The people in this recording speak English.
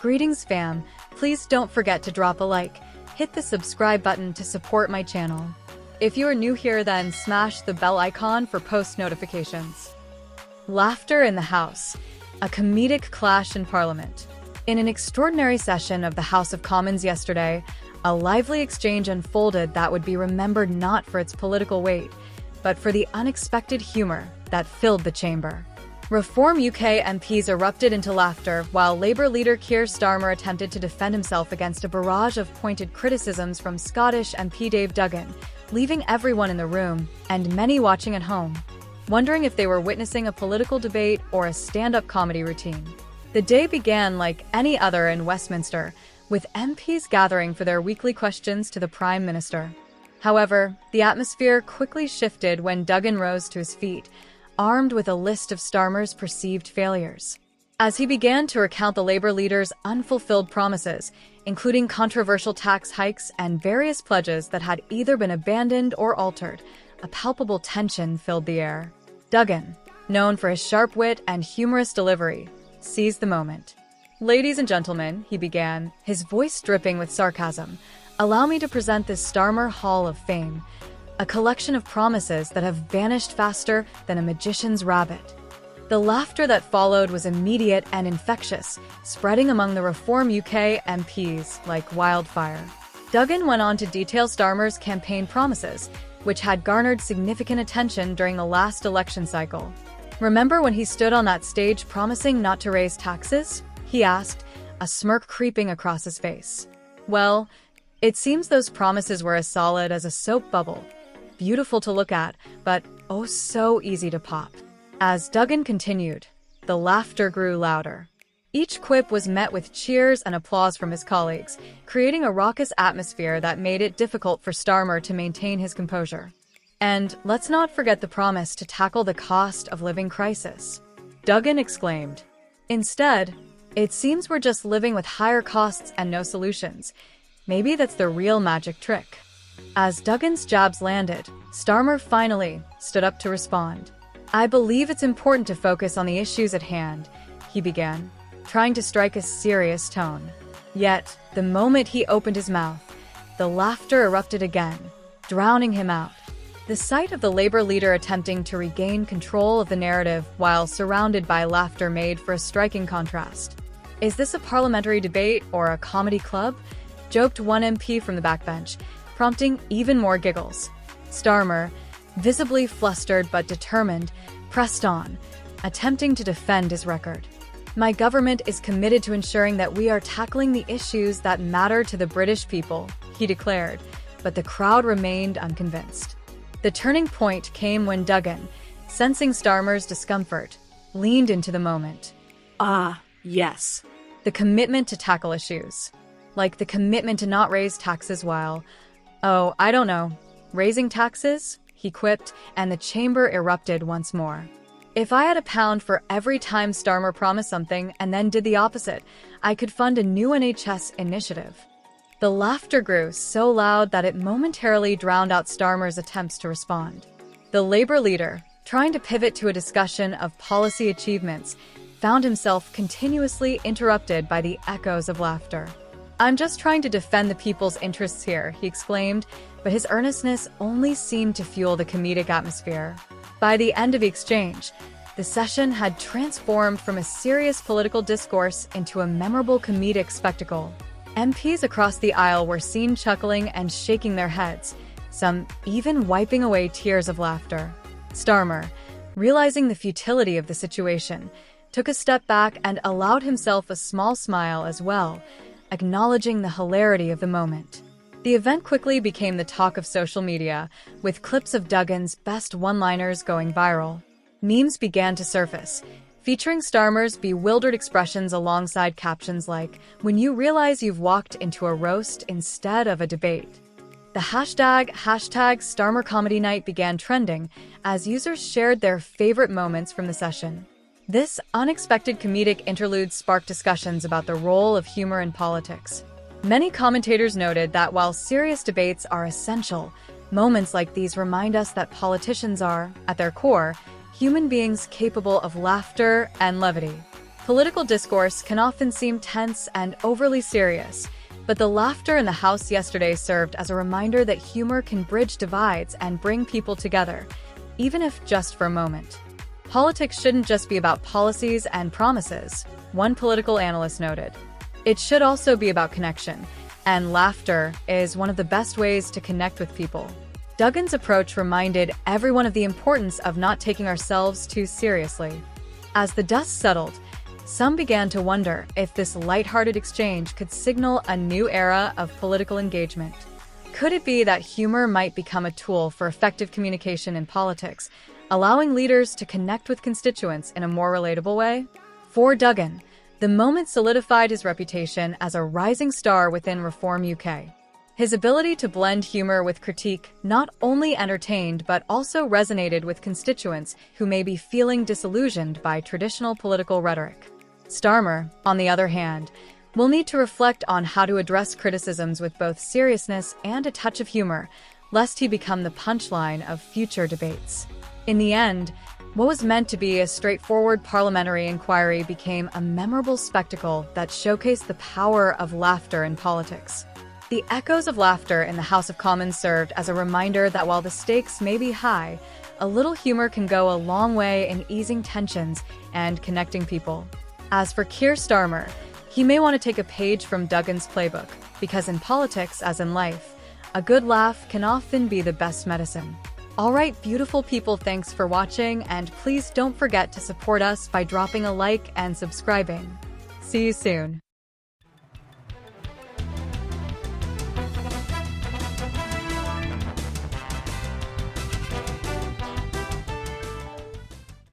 Greetings fam, please don't forget to drop a like, hit the subscribe button to support my channel. If you are new here then smash the bell icon for post notifications. Laughter in the House, a comedic clash in Parliament. In an extraordinary session of the House of Commons yesterday, a lively exchange unfolded that would be remembered not for its political weight, but for the unexpected humor that filled the chamber. Reform UK MPs erupted into laughter while Labour leader Keir Starmer attempted to defend himself against a barrage of pointed criticisms from Scottish MP Dugen, leaving everyone in the room, and many watching at home, wondering if they were witnessing a political debate or a stand-up comedy routine. The day began like any other in Westminster, with MPs gathering for their weekly questions to the Prime Minister. However, the atmosphere quickly shifted when Dugen rose to his feet, armed with a list of Starmer's perceived failures. As he began to recount the Labour leader's unfulfilled promises, including controversial tax hikes and various pledges that had either been abandoned or altered, a palpable tension filled the air. Dugen, known for his sharp wit and humorous delivery, seized the moment. "Ladies and gentlemen," he began, his voice dripping with sarcasm, "allow me to present this Starmer Hall of Fame, a collection of promises that have vanished faster than a magician's rabbit." The laughter that followed was immediate and infectious, spreading among the Reform UK MPs like wildfire. Dugen went on to detail Starmer's campaign promises, which had garnered significant attention during the last election cycle. "Remember when he stood on that stage promising not to raise taxes?" he asked, a smirk creeping across his face. "Well, it seems those promises were as solid as a soap bubble. Beautiful to look at, but oh so easy to pop." As Dugen continued, the laughter grew louder. Each quip was met with cheers and applause from his colleagues, creating a raucous atmosphere that made it difficult for Starmer to maintain his composure. "And let's not forget the promise to tackle the cost of living crisis," Dugen exclaimed. "Instead, it seems we're just living with higher costs and no solutions. Maybe that's the real magic trick." As Dugen's jabs landed, Starmer finally stood up to respond. "I believe it's important to focus on the issues at hand," he began, trying to strike a serious tone. Yet, the moment he opened his mouth, the laughter erupted again, drowning him out. The sight of the Labour leader attempting to regain control of the narrative while surrounded by laughter made for a striking contrast. "Is this a parliamentary debate or a comedy club?" joked one MP from the backbench, prompting even more giggles. Starmer, visibly flustered but determined, pressed on, attempting to defend his record. "My government is committed to ensuring that we are tackling the issues that matter to the British people," he declared, but the crowd remained unconvinced. The turning point came when Dugen, sensing Starmer's discomfort, leaned into the moment. "Ah, yes. The commitment to tackle issues. Like the commitment to not raise taxes while, oh, I don't know, raising taxes?" he quipped, and the chamber erupted once more. "If I had a pound for every time Starmer promised something and then did the opposite, I could fund a new NHS initiative." The laughter grew so loud that it momentarily drowned out Starmer's attempts to respond. The Labour leader, trying to pivot to a discussion of policy achievements, found himself continuously interrupted by the echoes of laughter. "I'm just trying to defend the people's interests here," he exclaimed, but his earnestness only seemed to fuel the comedic atmosphere. By the end of the exchange, the session had transformed from a serious political discourse into a memorable comedic spectacle. MPs across the aisle were seen chuckling and shaking their heads, some even wiping away tears of laughter. Starmer, realizing the futility of the situation, took a step back and allowed himself a small smile as well, acknowledging the hilarity of the moment. The event quickly became the talk of social media, with clips of Dugen's best one-liners going viral. Memes began to surface, featuring Starmer's bewildered expressions alongside captions like, "When you realize you've walked into a roast instead of a debate." The hashtag Starmer Comedy Night began trending as users shared their favorite moments from the session. This unexpected comedic interlude sparked discussions about the role of humor in politics. Many commentators noted that while serious debates are essential, moments like these remind us that politicians are, at their core, human beings capable of laughter and levity. Political discourse can often seem tense and overly serious, but the laughter in the House yesterday served as a reminder that humor can bridge divides and bring people together, even if just for a moment. Politics shouldn't just be about policies and promises, one political analyst noted. It should also be about connection, and laughter is one of the best ways to connect with people. Dugen's approach reminded everyone of the importance of not taking ourselves too seriously. As the dust settled, some began to wonder if this lighthearted exchange could signal a new era of political engagement. Could it be that humor might become a tool for effective communication in politics, allowing leaders to connect with constituents in a more relatable way? For Dugen, the moment solidified his reputation as a rising star within Reform UK. His ability to blend humor with critique not only entertained but also resonated with constituents who may be feeling disillusioned by traditional political rhetoric. Starmer, on the other hand, will need to reflect on how to address criticisms with both seriousness and a touch of humor, lest he become the punchline of future debates. In the end, what was meant to be a straightforward parliamentary inquiry became a memorable spectacle that showcased the power of laughter in politics. The echoes of laughter in the House of Commons served as a reminder that while the stakes may be high, a little humor can go a long way in easing tensions and connecting people. As for Keir Starmer, he may want to take a page from Dugen's playbook, because in politics, as in life, a good laugh can often be the best medicine. Alright, beautiful people, thanks for watching, and please don't forget to support us by dropping a like and subscribing. See you soon.